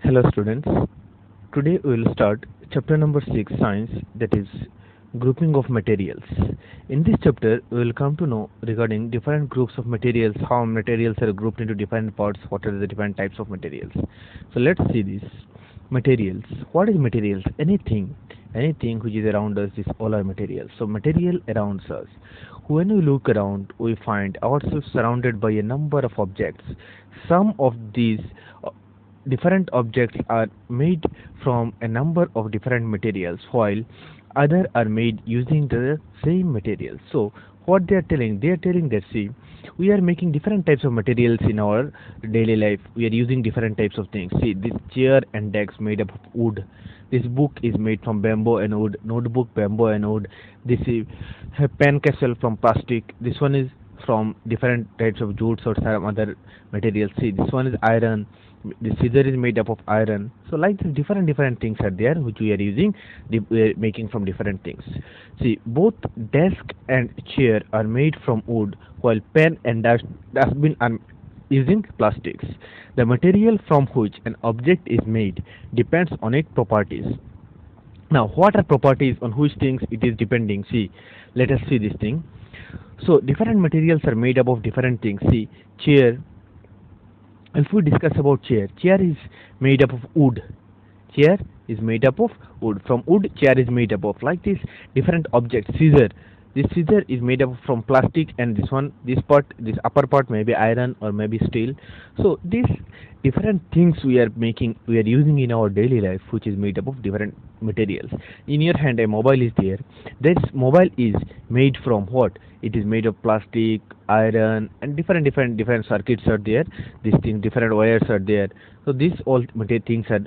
Hello students. Today we will start chapter number 6 science, that is grouping of materials. In this chapter we will come to know regarding different groups of materials, how materials are grouped into different parts, what are the different types of materials. So let's see this. Materials. What is materials? Anything which is around us is all our materials. So material around us. When we look around, we find ourselves surrounded by a number of objects. Some of these different objects are made from a number of different materials, while other are made using the same materials. So what they are telling that, see, we are making different types of materials in our daily life. We are using different types of things. See, this chair and desk made up of wood, this book is made from bamboo and wood, notebook bamboo and wood, this is a pen castle from plastic, this one is from different types of jutes or some other materials. See, this one is iron, the scissor is made up of iron. So like this, different things are there which we are using, we are making from different things. See, both desk and chair are made from wood, while pen and dustbin are using plastics. The material from which an object is made depends on its properties. Now, what are properties on which things it is depending? See, let us see this thing. So different materials are made up of different things. See, chair, if we discuss about chair is made up of wood. Chair is made up of wood. From wood, chair is made up of. Like this, different objects. Scissor. This scissor is made up from plastic, and this part, this upper part may be iron or maybe steel. So these different things we are using in our daily life, which is made up of different materials. In your hand, a mobile is there. This mobile is made from what? It is made of plastic, iron, and different circuits are there. These things, different wires are there. So these all things are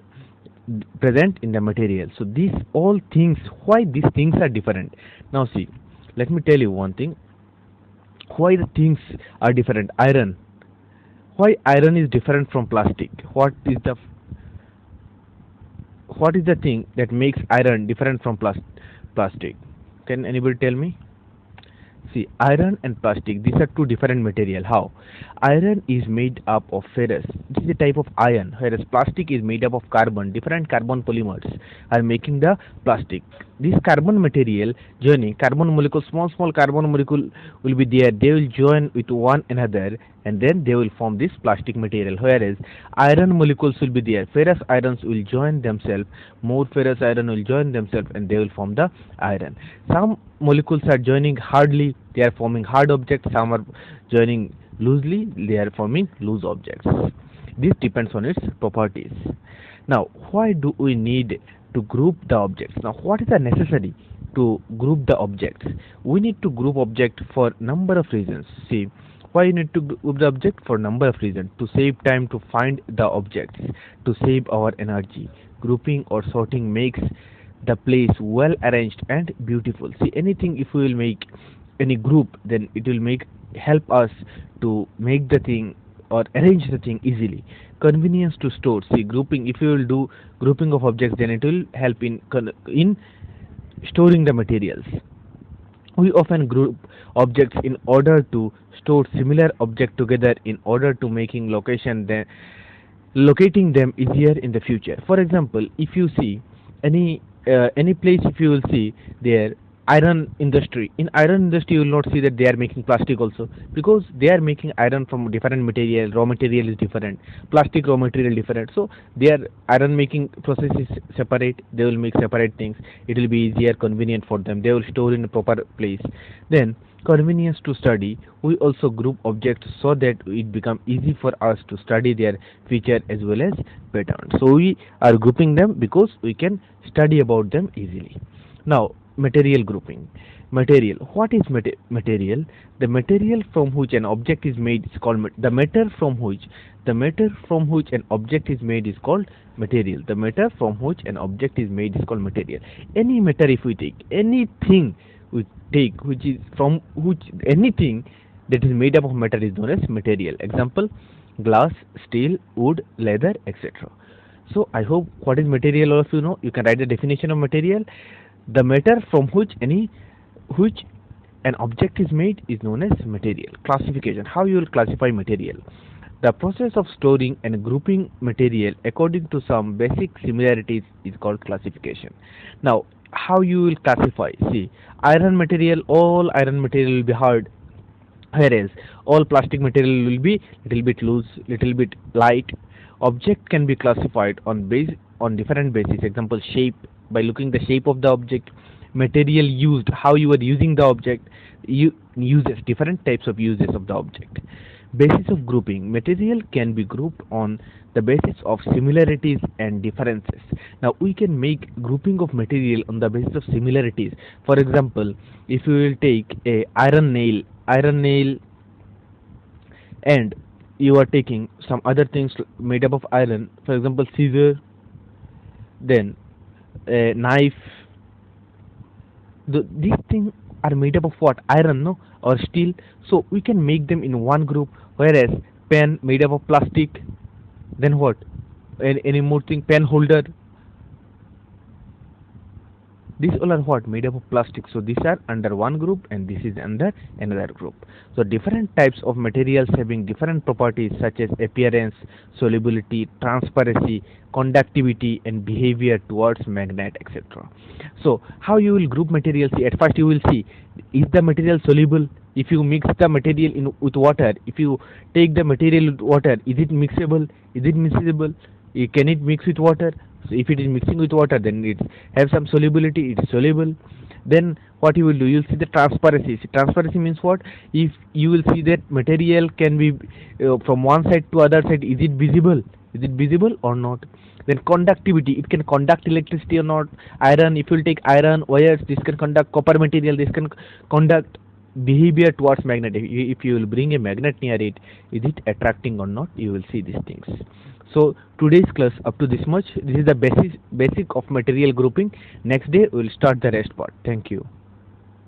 present in the material. So these all things, why these things are different? Now see, let me tell you one thing. Why the things are different? Iron. Why iron is different from plastic? What is the thing that makes iron different from plastic? Can anybody tell me? See, iron and plastic, these are two different material. How? Iron is made up of ferrous. This is a type of iron, whereas plastic is made up of carbon. Different carbon polymers are making the plastic. This carbon material joining carbon molecule, small carbon molecule will be there. They will join with one another, and then they will form this plastic material. Whereas iron molecules will be there. Ferrous irons will join themselves. More ferrous iron will join themselves, and they will form the iron. Some molecules are joining hardly, they are forming hard objects. Some are joining loosely, they are forming loose objects. This depends on its properties. Now, why do we need to group the objects? Now, what is the necessary to group the objects? We need to group object for number of reasons. See, why you need to group the object? For number of reasons. To save time to find the objects, to save our energy. Grouping or sorting makes the place well arranged and beautiful. See, anything, if we will make any group, then it will help us to make the thing or arrange the thing easily. Convenience to store. See, grouping, if you will do grouping of objects, then it will help in storing the materials. We often group objects in order to store similar objects together in order to making locating them easier in the future. For example, if you see any place, if you will see there, iron industry, in iron industry you will not see that they are making plastic also, because they are making iron from different material. Raw material is different, plastic raw material different. So their iron making process is separate. They will make separate things. It will be easier, convenient for them. They will store in a proper place. Then convenience to study. We also group objects so that it become easy for us to study their feature as well as pattern. So we are grouping them because we can study about them easily. Now, material grouping. Material. What is material? The material from which an object is made is called the matter from which an object is made is called material. The matter from which an object is made is called material. Any matter, if we take anything, we take which is from which anything that is made up of matter is known as material. Example: glass, steel, wood, leather, etc. So I hope what is material all of you know. You can write the definition of material. The matter from which an object is made is known as material. Classification. How you will classify material? The process of storing and grouping material according to some basic similarities is called classification. Now, how you will classify? See, iron material, all iron material will be hard, whereas all plastic material will be little bit loose, little bit light. Object can be classified on different basis. Example, shape, by looking the shape of the object. Material used, how you are using the object. Uses, different types of uses of the object. Basis of grouping: material can be grouped on the basis of similarities and differences. Now we can make grouping of material on the basis of similarities. For example, if you will take a iron nail, and you are taking some other things made up of iron, for example scissor, then a knife, these things are made up of what? Iron, no, or steel. So we can make them in one group. Whereas pen made up of plastic, then what? Any more thing? Pen holder, these all are what? Made up of plastic. So these are under one group and this is under another group. So different types of materials having different properties such as appearance, solubility, transparency, conductivity and behavior towards magnet, etc. So how you will group materials? At first you will see, is the material soluble? If you mix the material with water, if you take the material with water, is it mixable? Is it miscible? Can it mix with water? So if it is mixing with water, then it have some solubility, it is soluble. Then what you will do, you will see the transparency. Transparency means what? If you will see that material can be from one side to other side, is it visible? Is it visible or not? Then conductivity, it can conduct electricity or not. Iron, if you will take iron wires, this can conduct. Copper material, this can conduct. Behavior towards magnet, if you will bring a magnet near it, is it attracting or not? You will see these things. So today's class up to this much. This is the basic of material grouping. Next day we will start the rest part. Thank you.